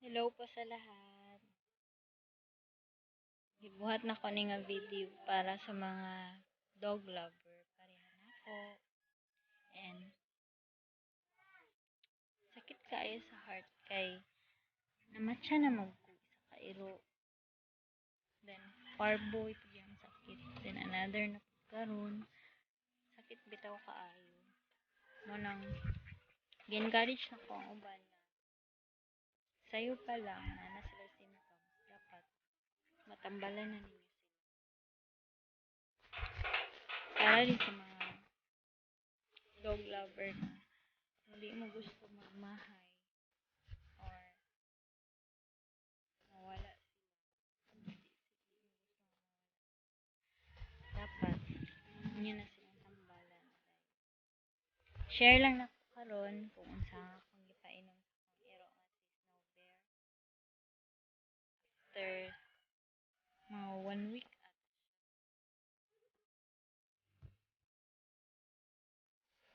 Hello po sa lahat. Gibuhat na ko ni nga video para sa mga dog lover. Pareha na ako. And sakit kaayo sa heart kay namatcha na magko sa kairo. Then Parvo ito yung sakit. Then another na karon. Sakit bitaw kaayo. Mo nang gi-encourage na ko ang uban nga. Sayo pa lang na sila symptoms dapat matambalan na ninyo sila. Para rin sa mga dog lover na hindi mo gusto magmahay or mawala sila. Dapat inyo na silang tambalan. Share lang na ko karon kung unsa akong gipainom sa akong iro nga si Snowbear. After mga 1 week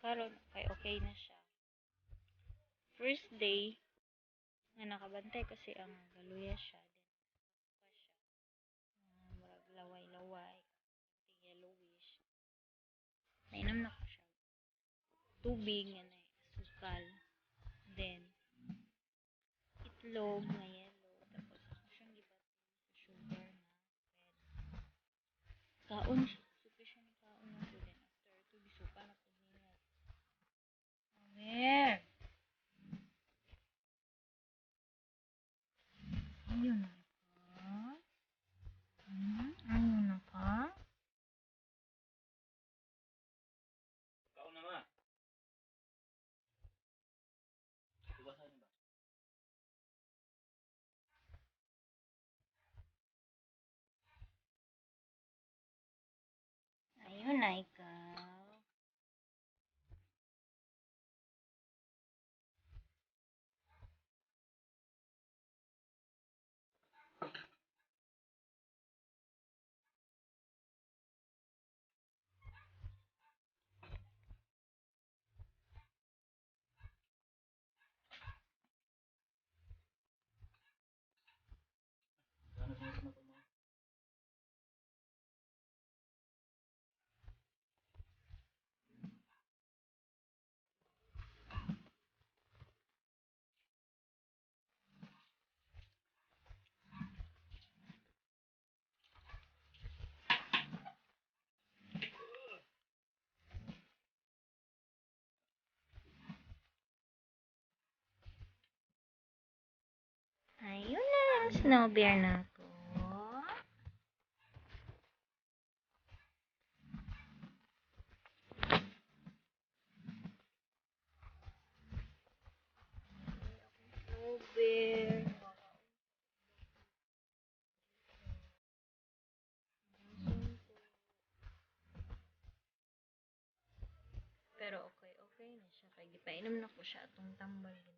karon okay na siya. First day nga nakabantay kasi ang galuya siya then murag laway-laway yellowish. Nainom na ko siya tubig nga na sukal, then itlog na yellow, tapos ako siyang gibaton sa sugar na red. Kaon siya, suki siya ni kaon na so then after ito gisuka na po niya. Amer! Ayun na ka? Ayun na ka? Kaon na ma. Tubasan ba? Ayun na ikaw. Ano sa na to ma? Ayun na, Snowbear na ako. Snowbear. Pero okay na siya kay gipainom na ko siya atong tambal din.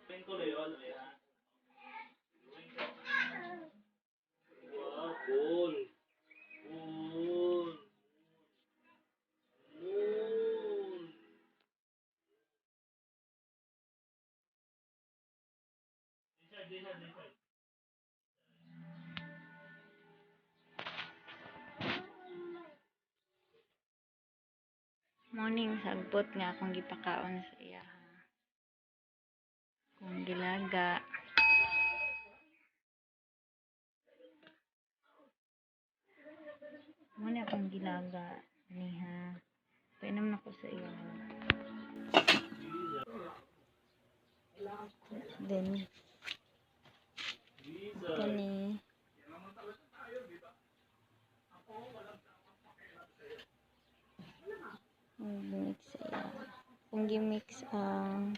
Pengko le yo le ha. Wow, cool. Cool. Cool. Decide. Morning sagbot nga akong gipakaon sa iya. Kung gilaga. Muna akong gilaga niha. Painom na ko sa iya. Then kani mix iya. Kung gi-mix ang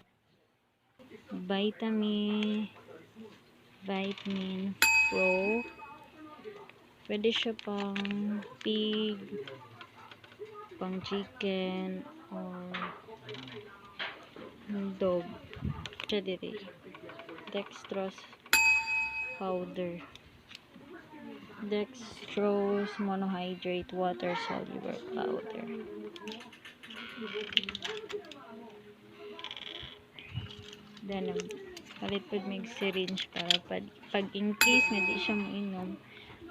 VITMIN Pro, pwede siya pang pig, pang chicken, or dog. Siya diri. Dextrose powder. Dextrose monohydrate water soluble powder. Then palit pud mig syringe para pag in case nga di siya moinom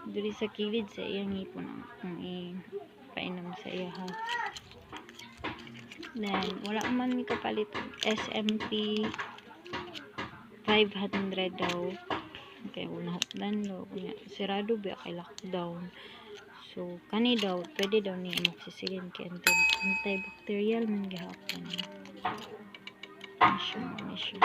diri sa kilid sa iyang ngipon ang painom sa iya ha. Then wala man mi kapalit SMP 500 daw. Okay, unahokdan daw kunya sirado ba kay lockdown. So kani daw pwede daw ni amoxicillin kay antibacterial man gihapon. Mission.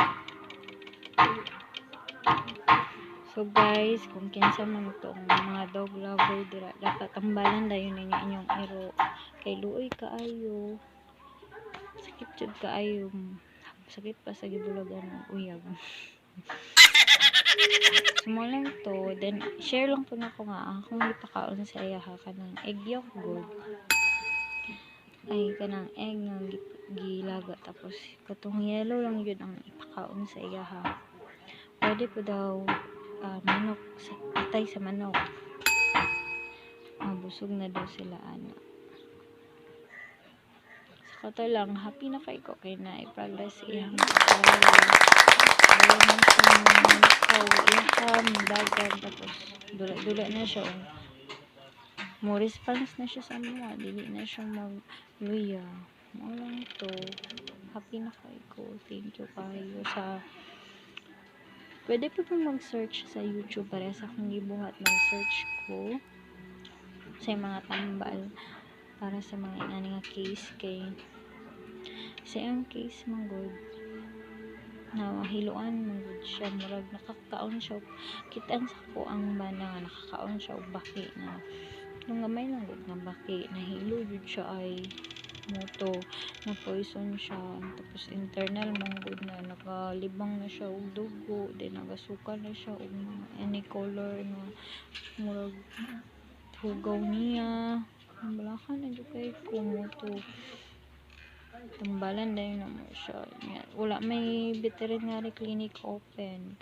So guys, kung kinsa man itong mga dog lover dira, dapat tambalan dayon ninyo inyong iro kay luoy kaayo. Sakit jud kaayo. Sakit pa sa gibulagan ng uyab. Sumo lang to, then share lang po na ko nga akong ipakaon sa iya ha kanang egg yolk gold. Ay kanang egg nga gilaga tapos katong yellow lang yun ang ipakaon sa iya ha. Pwede po daw manok, atay sa manok. Busog na daw sila ana. So kato lang, happy na kay ko kay na i-progress iyang dagan tapos dula na siya. Mo response na siya sa mga, dili na siya magluya. Mo lang to. Happy na kay ko. Thank you kayo sa pwede po pong mag-search sa YouTube para sa akong gibuhat mag-search ko sa mga tambal para sa mga inani nga case kay sa ang case man good na mahiluan man good siya murag nakakaon siya kitaan sa ko ang bana nga nakakaon siya og baki na nung gamay lang good nga baki nahilo jud siya ay moto na poison siya tapos internal manggod na nakalibang na siya og dugo then nagasuka na siya og any color na murag hugaw niya balakan na jud kay kumoto tambalan dayon na mo siya wala may veterinary clinic open